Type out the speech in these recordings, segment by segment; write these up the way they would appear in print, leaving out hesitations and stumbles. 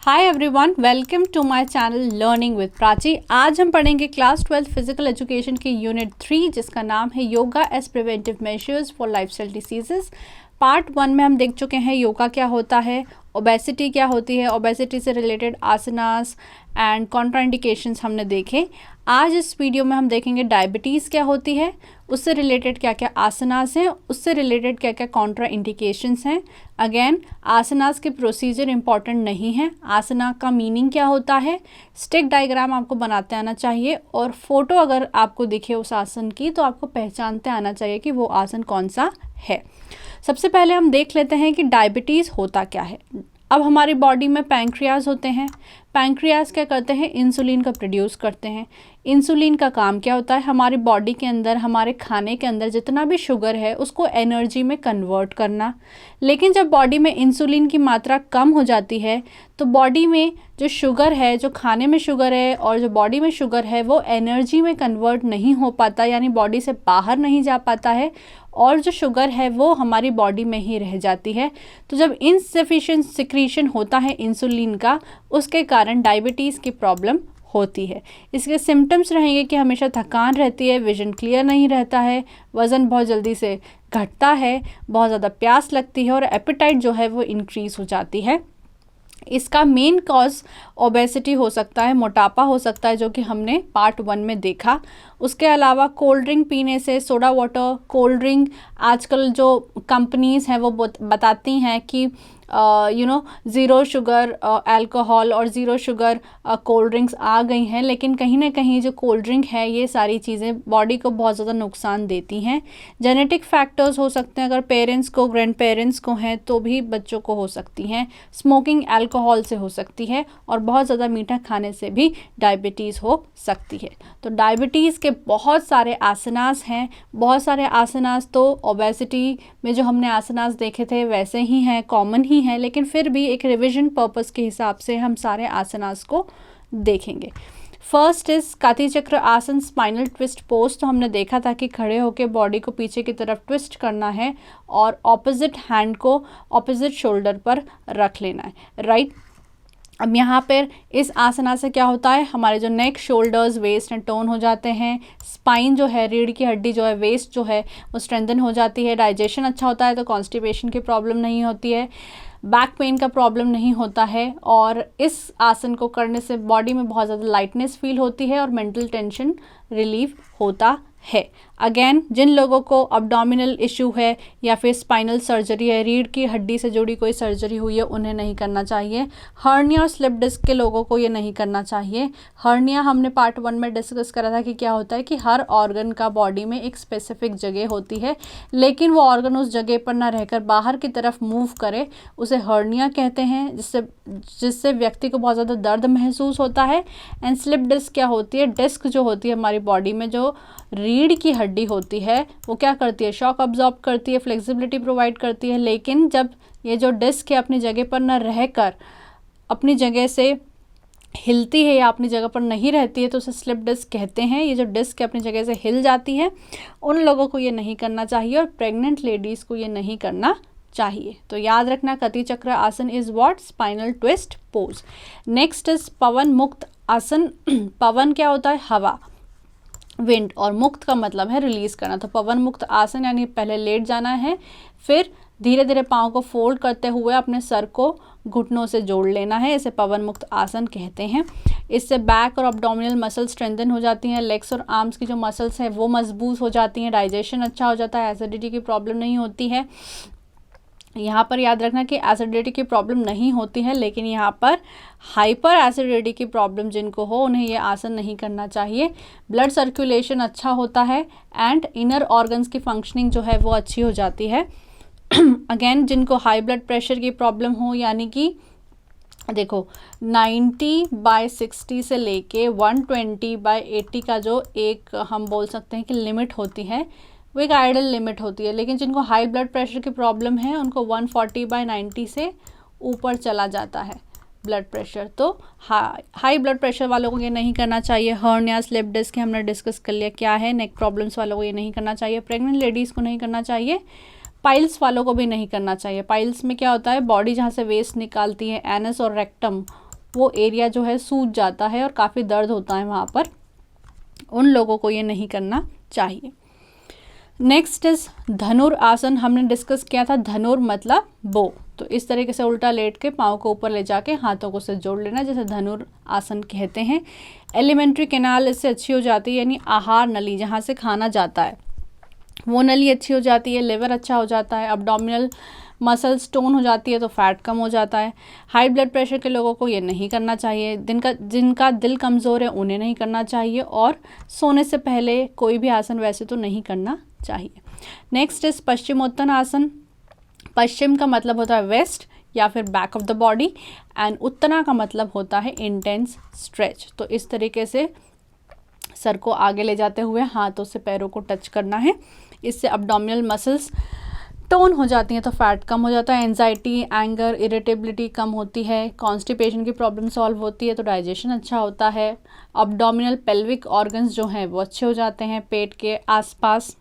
Hi everyone, welcome to my channel learning with Prachi. आज हम पढ़ेंगे क्लास 12 फिजिकल एजुकेशन की यूनिट 3 जिसका नाम है yoga as preventive measures for lifestyle diseases. Part 1 में हम देख चुके हैं योगा क्या होता है, ओबेसिटी क्या होती है, ओबेसिटी से रिलेटेड आसनास एंड कॉन्ट्राइंडिकेशंस हमने देखे। आज इस वीडियो में हम देखेंगे डायबिटीज़ क्या होती है, उससे रिलेटेड क्या क्या आसनास हैं, उससे रिलेटेड क्या क्या कॉन्ट्रा इंडिकेशंस हैं। अगेन आसनास के प्रोसीजर इंपॉर्टेंट नहीं है, आसना का मीनिंग क्या होता है, स्टिक डायग्राम आपको बनाते आना चाहिए और फोटो अगर आपको दिखे उस आसन की तो आपको पहचानते आना चाहिए कि वो आसन कौन सा है। सबसे पहले हम देख लेते हैं कि डायबिटीज़ होता क्या है। अब हमारी बॉडी में पैंक्रियाज होते हैं। पैंक्रियाज क्या करते हैं, इंसुलिन का प्रोड्यूस करते हैं। इंसुलिन का काम क्या होता है, हमारी बॉडी के अंदर हमारे खाने के अंदर जितना भी शुगर है उसको एनर्जी में कन्वर्ट करना। लेकिन जब बॉडी में इंसुलिन की मात्रा कम हो जाती है तो बॉडी में जो शुगर है, जो खाने में शुगर है और जो बॉडी में शुगर है वो एनर्जी में कन्वर्ट नहीं हो पाता, यानी बॉडी से बाहर नहीं जा पाता है और जो शुगर है वो हमारी बॉडी में ही रह जाती है। तो जब इनसफिशिएंट सिक्रीशन होता है इंसुलिन का, उसके कारण डायबिटीज़ की प्रॉब्लम होती है। इसके सिम्टम्स रहेंगे कि हमेशा थकान रहती है, विजन क्लियर नहीं रहता है, वज़न बहुत जल्दी से घटता है, बहुत ज़्यादा प्यास लगती है और एपेटाइट जो है वो इंक्रीज़ हो जाती है। इसका मेन कॉज ओबेसिटी हो सकता है, मोटापा हो सकता है, जो कि हमने पार्ट 1 में देखा। उसके अलावा कोल्ड ड्रिंक पीने से, सोडा वाटर, कोल्ड ड्रिंक, आजकल जो कंपनीज़ हैं वो बताती हैं कि ज़ीरो शुगर अल्कोहल और ज़ीरो शुगर कोल्ड ड्रिंक्स आ गई हैं, लेकिन कहीं ना कहीं जो कोल्ड ड्रिंक है ये सारी चीज़ें बॉडी को बहुत ज़्यादा नुकसान देती हैं। जेनेटिक फैक्टर्स हो सकते हैं, अगर पेरेंट्स को, ग्रैंड पेरेंट्स को हैं तो भी बच्चों को हो सकती हैं। स्मोकिंग अल्कोहल से हो सकती है और बहुत ज़्यादा मीठा खाने से भी डायबिटीज़ हो सकती है। तो डायबिटीज़ के बहुत सारे आसनास हैं, बहुत सारे आसनास तो ओबेसिटी में जो हमने आसनास देखे थे वैसे ही हैं, कॉमन ही हैं, लेकिन फिर भी एक रिविजन पर्पस के हिसाब से हम सारे आसनास को देखेंगे। फर्स्ट इज काति चक्र आसन, स्पाइनल ट्विस्ट पोज। तो हमने देखा था कि खड़े होकर बॉडी को पीछे की तरफ ट्विस्ट करना है और ऑपोजिट हैंड को ऑपोजिट शोल्डर पर रख लेना है, राइट। अब यहाँ पर इस आसना से क्या होता है, हमारे जो नेक, शोल्डर्स, वेस्ट एंड टोन हो जाते हैं। स्पाइन जो है, रीढ़ की हड्डी जो है, वेस्ट जो है वो स्ट्रेंथन हो जाती है। डाइजेशन अच्छा होता है तो कॉन्स्टिपेशन की प्रॉब्लम नहीं होती है, बैक पेन का प्रॉब्लम नहीं होता है और इस आसन को करने से बॉडी में बहुत ज़्यादा लाइटनेस फील होती है और मेंटल टेंशन रिलीव होता है। अगेन जिन लोगों को अब्डोमिनल इशू है या फिर स्पाइनल सर्जरी है, रीढ़ की हड्डी से जुड़ी कोई सर्जरी हुई है, उन्हें नहीं करना चाहिए। हर्निया और स्लिप डिस्क के लोगों को ये नहीं करना चाहिए। हर्निया हमने पार्ट 1 में डिस्कस करा था कि क्या होता है कि हर ऑर्गन का बॉडी में एक स्पेसिफिक जगह होती है, लेकिन वो ऑर्गन उस जगह पर ना रहकर बाहर की तरफ मूव करे, उसे हर्निया कहते हैं, जिससे व्यक्ति को बहुत ज़्यादा दर्द महसूस होता है। एंड स्लिप डिस्क क्या होती है, डिस्क जो होती है हमारी बॉडी में, जो रीढ़ की हड्डी होती है वो क्या करती है, शॉक अब्जॉर्ब करती है, फ्लेक्सिबिलिटी प्रोवाइड करती है, लेकिन जब ये जो डिस्क है अपनी जगह पर न रहकर अपनी जगह से हिलती है या अपनी जगह पर नहीं रहती है तो उसे स्लिप डिस्क कहते हैं। ये जो डिस्क है अपनी जगह से हिल जाती है, उन लोगों को ये नहीं करना चाहिए और प्रेग्नेंट लेडीज़ को ये नहीं करना चाहिए। तो याद रखना, कति चक्र आसन is what, spinal twist pose. Next is पवन मुक्त आसन। पवन क्या होता है, हवा, विंड, और मुक्त का मतलब है रिलीज करना। तो पवन मुक्त आसन यानी पहले लेट जाना है, फिर धीरे धीरे पाँव को फोल्ड करते हुए अपने सर को घुटनों से जोड़ लेना है, इसे पवन मुक्त आसन कहते हैं। इससे बैक और अब्डोमिनल मसल स्ट्रेंथन हो जाती हैं, लेग्स और आर्म्स की जो मसल्स हैं वो मजबूत हो जाती हैं, डाइजेशन अच्छा हो जाता है, एसिडिटी की प्रॉब्लम नहीं होती है। यहाँ पर याद रखना कि एसिडिटी की प्रॉब्लम नहीं होती है, लेकिन यहाँ पर हाइपर एसिडिटी की प्रॉब्लम जिनको हो उन्हें ये आसन नहीं करना चाहिए। ब्लड सर्कुलेशन अच्छा होता है एंड इनर ऑर्गन्स की फंक्शनिंग जो है वो अच्छी हो जाती है। अगेन जिनको हाई ब्लड प्रेशर की प्रॉब्लम हो, यानी कि देखो 90/60 से लेके 120/80 का जो एक हम बोल सकते हैं कि लिमिट होती है, वो एक आइडल लिमिट होती है। लेकिन जिनको हाई ब्लड प्रेशर की प्रॉब्लम है उनको 140/90 से ऊपर चला जाता है ब्लड प्रेशर, तो हाई ब्लड प्रेशर वालों को ये नहीं करना चाहिए। हर्निया, स्लिप डिस्क हमने डिस्कस कर लिया क्या है। नेक प्रॉब्लम्स वालों को ये नहीं करना चाहिए। प्रेग्नेंट लेडीज़ को नहीं करना चाहिए। पाइल्स वालों को भी नहीं करना चाहिए। पाइल्स में क्या होता है, बॉडी जहाँ से वेस्ट निकालती है, एनस और रेक्टम, वो एरिया जो है सूज जाता है और काफ़ी दर्द होता है वहाँ पर, उन लोगों को ये नहीं करना चाहिए। नेक्स्ट इज धनुर आसन, हमने डिस्कस किया था, धनुर मतलब बो। तो इस तरीके से उल्टा लेट के पाँव को ऊपर ले जाके हाथों को से जोड़ लेना, जैसे धनुर आसन कहते हैं। एलिमेंट्री कैनाल इससे अच्छी हो जाती है, यानी आहार नली जहाँ से खाना जाता है वो नली अच्छी हो जाती है, लिवर अच्छा हो जाता है, अब्डोमिनल मसल स्टोन हो जाती है तो फैट कम हो जाता है। हाई ब्लड प्रेशर के लोगों को ये नहीं करना चाहिए, जिनका दिल कमज़ोर है उन्हें नहीं करना चाहिए, और सोने से पहले कोई भी आसन वैसे तो नहीं करना चाहिए। नेक्स्ट इज पश्चिमोत्तान आसन। पश्चिम का मतलब होता है वेस्ट या फिर back of the body, and उत्तना का मतलब होता है इंटेंस स्ट्रेच। तो इस तरीके से सर को आगे ले जाते हुए हाथों से पैरों को टच करना है, इससे अब्डोमिनल मसल्स टोन हो जाती हैं तो फैट कम हो जाता है, एंजाइटी, एंगर, इरिटेबिलिटी कम होती है, कॉन्स्टिपेशन की प्रॉब्लम सॉल्व होती है तो डाइजेशन अच्छा होता है, अब्डोमिनल पेल्विक ऑर्गन्स जो हैं वो अच्छे हो जाते हैं, पेट के आसपास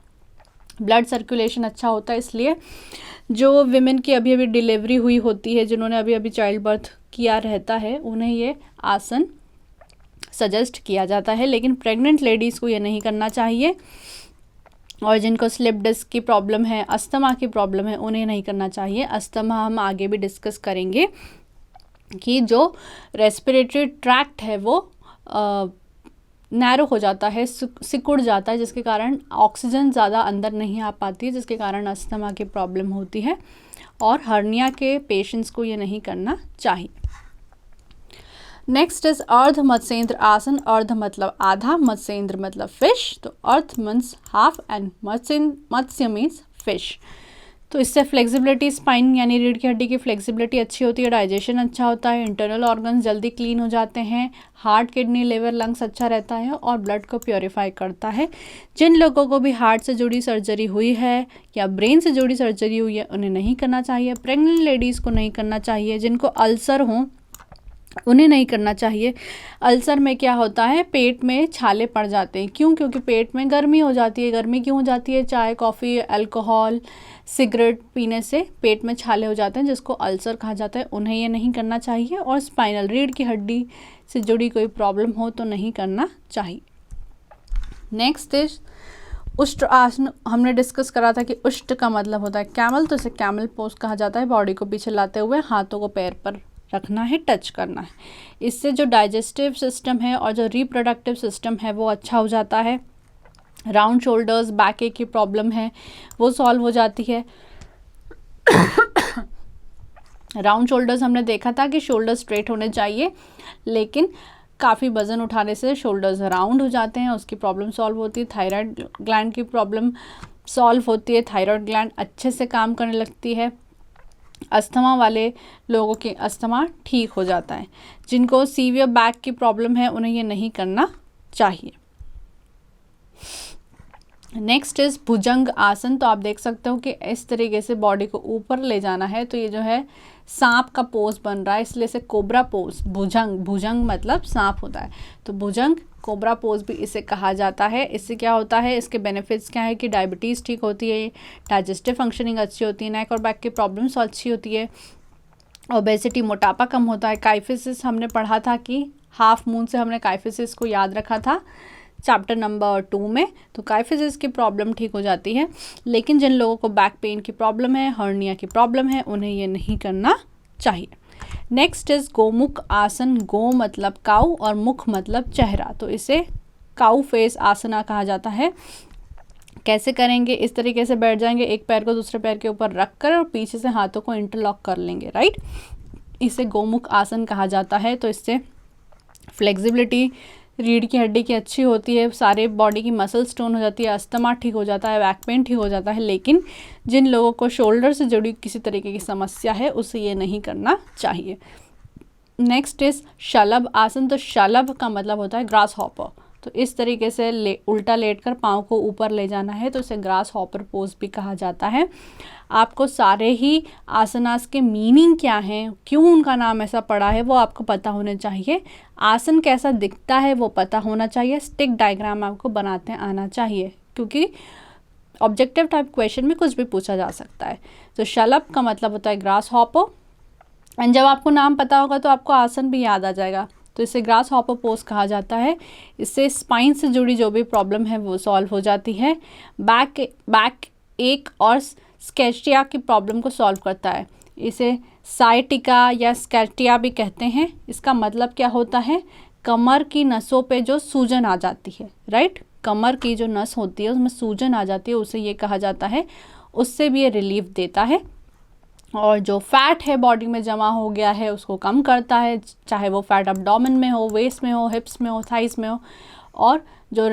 ब्लड सर्कुलेशन अच्छा होता है। इसलिए जो विमेन की अभी अभी डिलीवरी हुई होती है, जिन्होंने अभी अभी चाइल्ड बर्थ किया रहता है, उन्हें ये आसन सजेस्ट किया जाता है, लेकिन प्रेग्नेंट लेडीज़ को ये नहीं करना चाहिए, और जिनको स्लिप डिस्क की प्रॉब्लम है, अस्थमा की प्रॉब्लम है, उन्हें नहीं करना चाहिए। अस्थमा हम आगे भी डिस्कस करेंगे कि जो रेस्पिरेटरी ट्रैक्ट है वो नैरो हो जाता है, सिकुड़ जाता है, जिसके कारण ऑक्सीजन ज़्यादा अंदर नहीं आ पाती है, जिसके कारण अस्थमा की प्रॉब्लम होती है, और हर्निया के पेशेंट्स को ये नहीं करना चाहिए। नेक्स्ट इज अर्ध मत्स्येंद्र आसन। अर्ध मतलब आधा, मत्स्येंद्र मतलब फिश, तो अर्ध means half and Matsya means fish. तो इससे फ्लेक्सिबिलिटी, स्पाइन यानी रीढ़ की हड्डी की फ्लेक्सिबिलिटी अच्छी होती है, डाइजेशन अच्छा होता है, इंटरनल ऑर्गन्स जल्दी क्लीन हो जाते हैं, हार्ट, किडनी, लिवर, लंग्स अच्छा रहता है, और ब्लड को प्योरीफाई करता है। जिन लोगों को भी हार्ट से जुड़ी सर्जरी हुई है या ब्रेन से जुड़ी सर्जरी हुई है उन्हें नहीं करना चाहिए। प्रेग्नेंट लेडीज़ को नहीं करना चाहिए। जिनको अल्सर हों उन्हें नहीं करना चाहिए। अल्सर में क्या होता है, पेट में छाले पड़ जाते हैं। क्यों? क्योंकि पेट में गर्मी हो जाती है। गर्मी क्यों हो जाती है? चाय, कॉफ़ी, अल्कोहल, सिगरेट पीने से पेट में छाले हो जाते हैं, जिसको अल्सर कहा जाता है। उन्हें ये नहीं करना चाहिए। और स्पाइनल रीढ़ की हड्डी से जुड़ी कोई प्रॉब्लम हो तो नहीं करना चाहिए। नेक्स्ट इज उष्ट आसन। हमने डिस्कस करा था कि उष्ट का मतलब होता है कैमल, तो इसे कैमल पोज कहा जाता है। बॉडी को पीछे लाते हुए हाथों को पैर पर रखना है, टच करना है। इससे जो डाइजेस्टिव सिस्टम है और जो रिप्रोडक्टिव सिस्टम है वो अच्छा हो जाता है। राउंड शोल्डर्स, बैक एक की प्रॉब्लम है वो सॉल्व हो जाती है। राउंड शोल्डर्स हमने देखा था कि शोल्डर स्ट्रेट होने चाहिए, लेकिन काफ़ी वज़न उठाने से शोल्डर्स राउंड हो जाते हैं, उसकी प्रॉब्लम सॉल्व होती है। थायराइड ग्लैंड की प्रॉब्लम सॉल्व होती है, थायराइड ग्लैंड अच्छे से काम करने लगती है। अस्थमा वाले लोगों के अस्थमा ठीक हो जाता है। जिनको सीवियर बैक की प्रॉब्लम है उन्हें ये नहीं करना चाहिए। नेक्स्ट इज भुजंग आसन। तो आप देख सकते हो कि इस तरीके से बॉडी को ऊपर ले जाना है, तो ये जो है सांप का पोज बन रहा है, इसलिए इसे कोबरा पोज, भुजंग, भुजंग मतलब सांप होता है, तो भुजंग कोबरा पोज भी इसे कहा जाता है। इससे क्या होता है, इसके बेनिफिट्स क्या है कि डायबिटीज़ ठीक होती है, डाइजेस्टिव फंक्शनिंग अच्छी होती है, नेक और बैक की प्रॉब्लम्स अच्छी होती है, ओबेसिटी, मोटापा कम होता है। काइफिसिस हमने पढ़ा था कि हाफ मून से हमने काइफिसिस को याद रखा था चैप्टर नंबर 2 में, तो काइफिसिस की प्रॉब्लम ठीक हो जाती है। लेकिन जिन लोगों को बैक पेन की प्रॉब्लम है, हर्निया की प्रॉब्लम है, उन्हें ये नहीं करना चाहिए। नेक्स्ट इज गोमुख आसन। गो मतलब काऊ और मुख मतलब चेहरा, तो इसे काऊ फेस आसना कहा जाता है। कैसे करेंगे, इस तरीके से बैठ जाएंगे, एक पैर को दूसरे पैर के ऊपर रख कर और पीछे से हाथों को इंटरलॉक कर लेंगे, राइट। इसे गोमुख आसन कहा जाता है। तो इससे फ्लेक्सिबिलिटी रीढ़ की हड्डी की अच्छी होती है, सारे बॉडी की मसल स्टोन हो जाती है, अस्थमा ठीक हो जाता है, बैक पेन ठीक हो जाता है। लेकिन जिन लोगों को शोल्डर से जुड़ी किसी तरीके की समस्या है उसे ये नहीं करना चाहिए। नेक्स्ट इज शलभ आसन। तो शलभ का मतलब होता है ग्रास हॉपर, तो इस तरीके से उल्टा लेटकर पाँव को ऊपर ले जाना है, तो इसे ग्रास हॉपर पोज भी कहा जाता है। आपको सारे ही आसनास के मीनिंग क्या हैं, क्यों उनका नाम ऐसा पड़ा है, वो आपको पता होने चाहिए। आसन कैसा दिखता है वो पता होना चाहिए। स्टिक डायग्राम आपको बनाते आना चाहिए, क्योंकि ऑब्जेक्टिव टाइप क्वेश्चन में कुछ भी पूछा जा सकता है। तो शलभ का मतलब होता है ग्रास हॉपर, एंड जब आपको नाम पता होगा तो आपको आसन भी याद आ जाएगा। तो इसे ग्रास हॉपर पोज कहा जाता है। इससे स्पाइन से जुड़ी जो भी प्रॉब्लम है वो सॉल्व हो जाती है। बैक एक और स्केटिया की प्रॉब्लम को सॉल्व करता है। इसे साइटिका या स्केटिया भी कहते हैं। इसका मतलब क्या होता है, कमर की नसों पे जो सूजन आ जाती है, राइट, कमर की जो नस होती है उसमें सूजन आ जाती है, उसे ये कहा जाता है, उससे भी ये रिलीफ देता है। और जो फैट है बॉडी में जमा हो गया है उसको कम करता है, चाहे वो फैट अब्डोमेन में हो, वेस्ट में हो, हिप्स में हो, थाइस में हो। और जो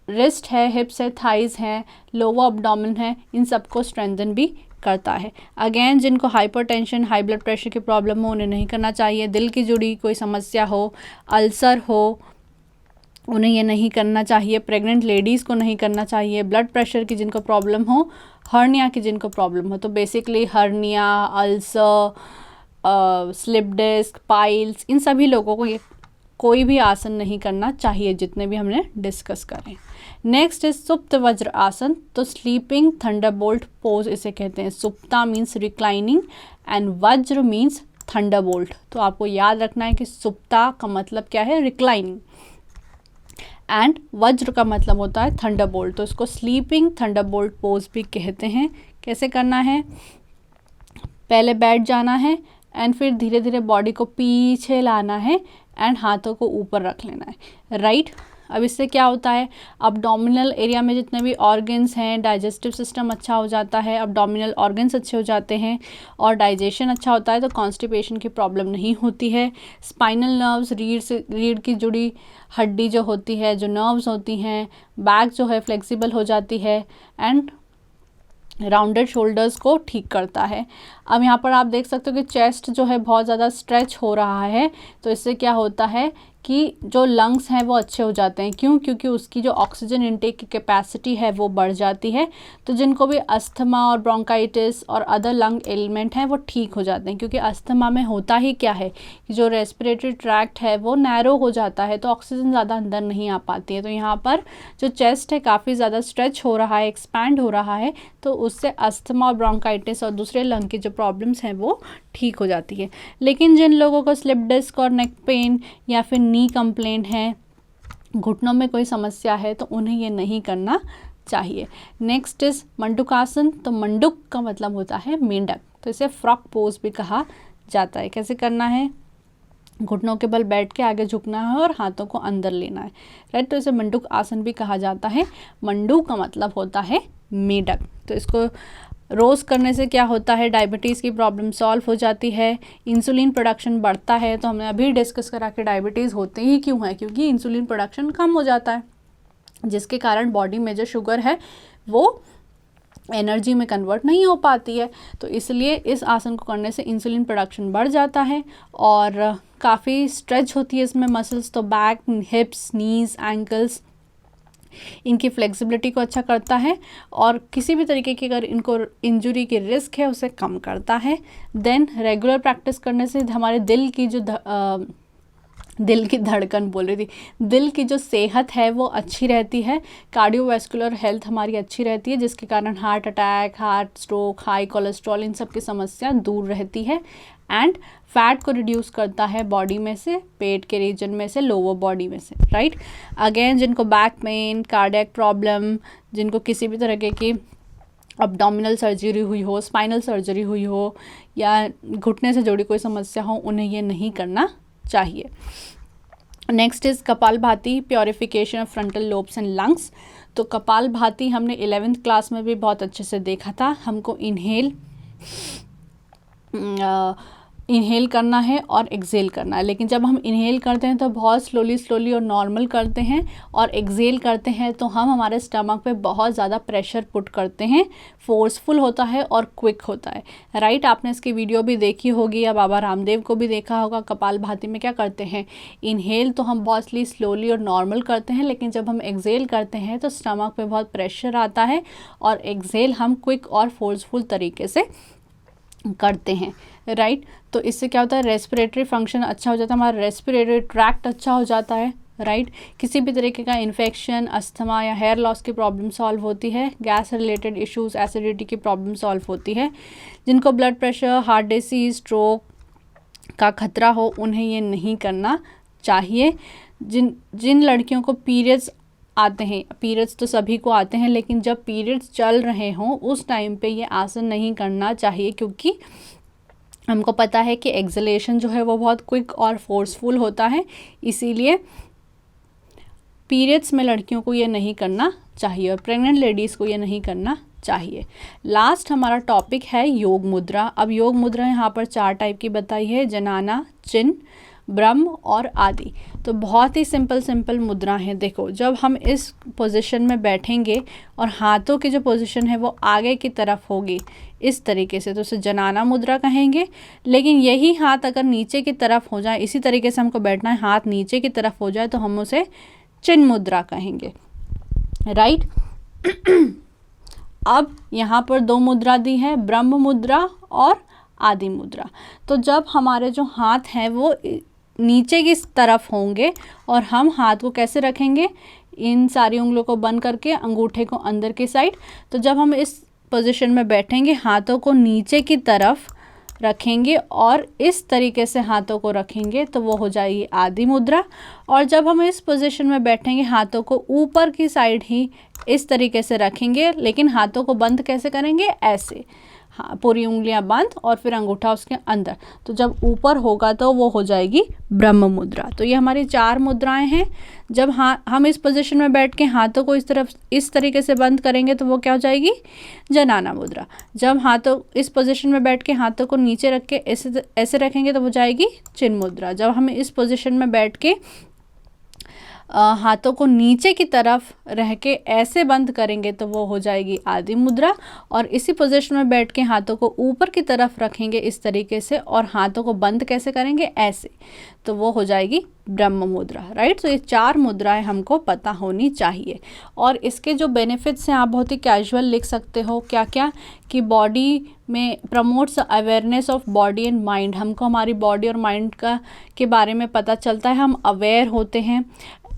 रिस्ट है, हिप्स है, थाइस हैं, लोअर अब्डोमेन है, इन सबको स्ट्रेंथन भी करता है। अगेन जिनको हाइपरटेंशन, हाई ब्लड प्रेशर की प्रॉब्लम हो उन्हें नहीं करना चाहिए। दिल की जुड़ी कोई समस्या हो, अल्सर हो, उन्हें ये नहीं करना चाहिए। प्रेग्नेंट लेडीज़ को नहीं करना चाहिए। ब्लड प्रेशर की जिनको प्रॉब्लम हो, हर्निया की जिनको प्रॉब्लम हो, तो basically hernia, ulcer, slip disc, piles, इन सभी लोगों को ये कोई भी आसन नहीं करना चाहिए, जितने भी हमने डिस्कस करें। नेक्स्ट इज सुप्त वज्र आसन। तो स्लीपिंग थंडरबोल्ट पोज इसे कहते हैं। सुप्ता मीन्स रिक्लाइनिंग एंड वज्र मीन्स थंडरबोल्ट। तो आपको याद रखना है कि सुप्ता का मतलब क्या है, रिक्लाइनिंग, एंड वज्र का मतलब होता है थंडरबोल्ट। तो इसको स्लीपिंग थंडरबोल्ट पोज भी कहते हैं। कैसे करना है, पहले बैठ जाना है एंड फिर धीरे धीरे बॉडी को पीछे लाना है एंड हाथों को ऊपर रख लेना है, राइट। अब इससे क्या होता है, अब्डोमिनल एरिया में जितने भी ऑर्गन्स हैं, डाइजेस्टिव सिस्टम अच्छा हो जाता है, अब्डोमिनल ऑर्गन्स अच्छे हो जाते हैं और डाइजेशन अच्छा होता है, तो कॉन्स्टिपेशन की प्रॉब्लम नहीं होती है। स्पाइनल नर्व्स, रीढ़ की जुड़ी हड्डी जो होती है, जो नर्व्स होती हैं, बैक जो है फ्लेक्सिबल हो जाती है एंड राउंडेड शोल्डर्स को ठीक करता है। अब यहाँ पर आप देख सकते हो कि चेस्ट जो है बहुत ज़्यादा स्ट्रेच हो रहा है, तो इससे क्या होता है कि जो लंग्स हैं वो अच्छे हो जाते हैं। क्यों? क्योंकि उसकी जो ऑक्सीजन इनटेक की कैपेसिटी है वो बढ़ जाती है। तो जिनको भी अस्थमा और ब्रोंकाइटिस और अदर लंग एलिमेंट हैं वो ठीक हो जाते हैं, क्योंकि अस्थमा में होता ही क्या है कि जो रेस्पिरेटरी ट्रैक्ट है वो नैरो हो जाता है, तो ऑक्सीजन ज़्यादा अंदर नहीं आ पाती है। तो यहाँ पर जो चेस्ट है काफ़ी ज़्यादा स्ट्रेच हो रहा है, एक्सपैंड हो रहा है, तो उससे अस्थमा और ब्रोंकाइटिस और दूसरे लंग की जो प्रॉब्लम्स हैं वो ठीक हो जाती है। लेकिन जिन लोगों को स्लिप डिस्क और नेक पेन या फिर नी कंप्लेंट है, घुटनों में कोई समस्या है, तो उन्हें ये नहीं करना चाहिए। नेक्स्ट इज मंडूकासन। तो मंडूक का मतलब होता है मेंढक, तो इसे फ्रॉक पोज भी कहा जाता है। कैसे करना है, घुटनों के बल बैठ के आगे झुकना है और हाथों को अंदर लेना है, राइट। तो इसे मंडूक आसन भी कहा जाता है। मंडूक का मतलब होता है मेंढक। तो इसको रोज़ करने से क्या होता है, डायबिटीज़ की प्रॉब्लम सॉल्व हो जाती है, इंसुलिन प्रोडक्शन बढ़ता है। तो हमने अभी डिस्कस करा कि डायबिटीज़ होते ही क्यों है, क्योंकि इंसुलिन प्रोडक्शन कम हो जाता है, जिसके कारण बॉडी में जो शुगर है वो एनर्जी में कन्वर्ट नहीं हो पाती है। तो इसलिए इस आसन को करने से इंसुलिन प्रोडक्शन बढ़ जाता है और काफ़ी स्ट्रेच होती है इसमें मसल्स। तो बैक, हिप्स, नीज, एंकल्स, इनकी फ्लेक्सिबिलिटी को अच्छा करता है और किसी भी तरीके की अगर इनको इंजरी की रिस्क है उसे कम करता है। देन रेगुलर प्रैक्टिस करने से हमारे दिल की जो दिल की धड़कन बोल रही थी, दिल की जो सेहत है वो अच्छी रहती है, कार्डियोवैस्कुलर हेल्थ हमारी अच्छी रहती है, जिसके कारण heart attack, heart stroke, high cholesterol, इन सब की समस्या दूर रहती है। एंड फैट को रिड्यूस करता है बॉडी में से, पेट के रीजन में से, लोअर बॉडी में से, राइट। अगेन जिनको बैक पेन, कार्डियक प्रॉब्लम, जिनको किसी भी तरह की अब्डोमिनल सर्जरी हुई हो, स्पाइनल सर्जरी हुई हो या घुटने से जुड़ी कोई समस्या हो, उन्हें ये नहीं करना चाहिए। Next is kapalbhati, purification of frontal lobes and lungs. तो कपालभाति हमने 11th क्लास में भी बहुत अच्छे से देखा था। हमको इनहेल करना है और एक्सेल करना है, लेकिन जब हम इनहेल करते हैं तो बहुत स्लोली और नॉर्मल करते हैं, और एक्सेल करते हैं तो हम हमारे स्टमक पे बहुत ज़्यादा प्रेशर पुट करते हैं, फोर्सफुल होता है और क्विक होता है, राइट। आपने इसकी वीडियो भी देखी होगी या बाबा रामदेव को भी देखा होगा। कपालभाति में क्या करते हैं, इनहेल तो हम बहुत स्लोली और नॉर्मल करते हैं, लेकिन जब हम एक्सेल करते हैं तो स्टमक पे बहुत प्रेशर आता है और एक्सेल हम क्विक और फोर्सफुल तरीके से करते हैं, राइट। तो इससे क्या होता है, रेस्पिरेटरी फंक्शन अच्छा हो जाता है, हमारा रेस्पिरेटरी ट्रैक्ट अच्छा हो जाता है, राइट। किसी भी तरीके का इन्फेक्शन, अस्थमा या हेयर लॉस की प्रॉब्लम सॉल्व होती है, गैस रिलेटेड इश्यूज, एसिडिटी की प्रॉब्लम सॉल्व होती है। जिनको blood pressure, heart disease, stroke, का खतरा हो उन्हें ये नहीं करना चाहिए। जिन लड़कियों को पीरियड्स आते हैं, पीरियड्स तो सभी को आते हैं, लेकिन जब पीरियड्स चल रहे हों उस टाइम पे ये आसन नहीं करना चाहिए, क्योंकि हमको पता है कि एक्सलेशन जो है वो बहुत क्विक और फोर्सफुल होता है, इसीलिए पीरियड्स में लड़कियों को ये नहीं करना चाहिए और प्रेग्नेंट लेडीज़ को ये नहीं करना चाहिए। लास्ट हमारा टॉपिक है योग मुद्रा। अब योग मुद्रा यहाँ पर 4 टाइप की बताई है, जनाना, चिन्ह, ब्रह्म और आदि। तो बहुत ही सिंपल मुद्रा है। देखो, जब हम इस पोजीशन में बैठेंगे और हाथों की जो पोजीशन है वो आगे की तरफ होगी इस तरीके से, तो उसे जनाना मुद्रा कहेंगे। लेकिन यही हाथ अगर नीचे की तरफ हो जाए, इसी तरीके से हमको बैठना है, हाथ नीचे की तरफ हो जाए, तो हम उसे चिन्ह मुद्रा कहेंगे, राइट। अब यहाँ पर 2 मुद्रा दी है, ब्रह्म मुद्रा और आदि मुद्रा। तो जब हमारे जो हाथ हैं वो नीचे की तरफ होंगे और हम हाथ को कैसे रखेंगे, इन सारी उंगलियों को बंद करके अंगूठे को अंदर की साइड। तो जब हम इस पोजीशन में बैठेंगे, हाथों को नीचे की तरफ रखेंगे और इस तरीके से हाथों को रखेंगे, तो वो हो जाएगी आदि मुद्रा। और जब हम इस पोजीशन में बैठेंगे, हाथों को ऊपर की साइड ही इस तरीके से रखेंगे, लेकिन हाथों को बंद कैसे करेंगे, ऐसे, हाँ, पूरी उंगलियां बंद और फिर अंगूठा उसके अंदर। तो जब ऊपर होगा तो वो हो जाएगी ब्रह्म मुद्रा। तो ये हमारी 4 मुद्राएं हैं। जब हम इस पोजीशन में बैठ के हाथों को इस तरीके से बंद करेंगे तो वो क्या हो जाएगी, जनाना मुद्रा। जब हाथों इस पोजीशन में बैठ के हाथों को नीचे रख के ऐसे रखेंगे तो वो जाएगी चिन्ह मुद्रा। जब हम इस पोजीशन में बैठ के हाथों को नीचे की तरफ रह के ऐसे बंद करेंगे तो वो हो जाएगी आदि मुद्रा। और इसी पोजीशन में बैठ के हाथों को ऊपर की तरफ रखेंगे इस तरीके से और हाथों को बंद कैसे करेंगे, ऐसे, तो वो हो जाएगी ब्रह्म मुद्रा, राइट। तो ये 4 मुद्राएं हमको पता होनी चाहिए। और इसके जो बेनिफिट्स हैं आप बहुत ही कैजुअल लिख सकते हो। क्या क्या, कि बॉडी में promotes awareness of body and mind, हमको हमारी बॉडी और माइंड के बारे में पता चलता है, हम अवेयर होते हैं।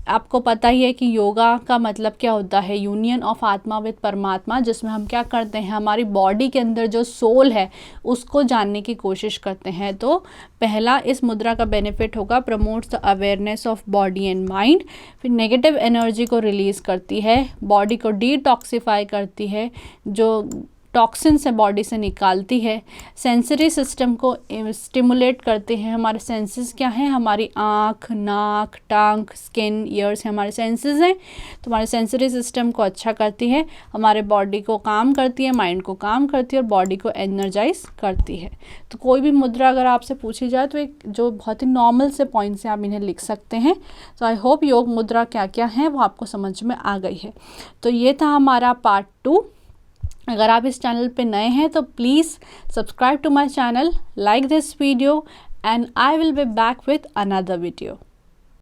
आपको पता ही है कि योगा का मतलब क्या होता है, यूनियन ऑफ आत्मा विद परमात्मा, जिसमें हम क्या करते हैं, हमारी बॉडी के अंदर जो सोल है उसको जानने की कोशिश करते हैं। तो पहला इस मुद्रा का बेनिफिट होगा, promotes the awareness of body and mind. फिर नेगेटिव एनर्जी को रिलीज़ करती है, बॉडी को डिटॉक्सिफाई करती है, जो टॉक्सिन्स है बॉडी से निकालती है। सेंसरी सिस्टम को स्टिमुलेट करते हैं। हमारे सेंसेस क्या हैं, हमारी आँख, नाक, टंग, स्किन, ईयर्स हमारे सेंसेस हैं। तो हमारे सेंसरी सिस्टम को अच्छा करती है, हमारे बॉडी को काम करती है, माइंड को काम करती है और बॉडी को एनर्जाइज करती है। तो कोई भी मुद्रा अगर आपसे पूछी जाए तो एक जो बहुत ही नॉर्मल से पॉइंट से आप इन्हें लिख सकते हैं। तो आई होप योग मुद्रा क्या क्या है वो आपको समझ में आ गई है। तो ये था हमारा पार्ट 2। अगर आप इस चैनल पे नए हैं तो please subscribe to my channel, like this video, and I will be back with another video.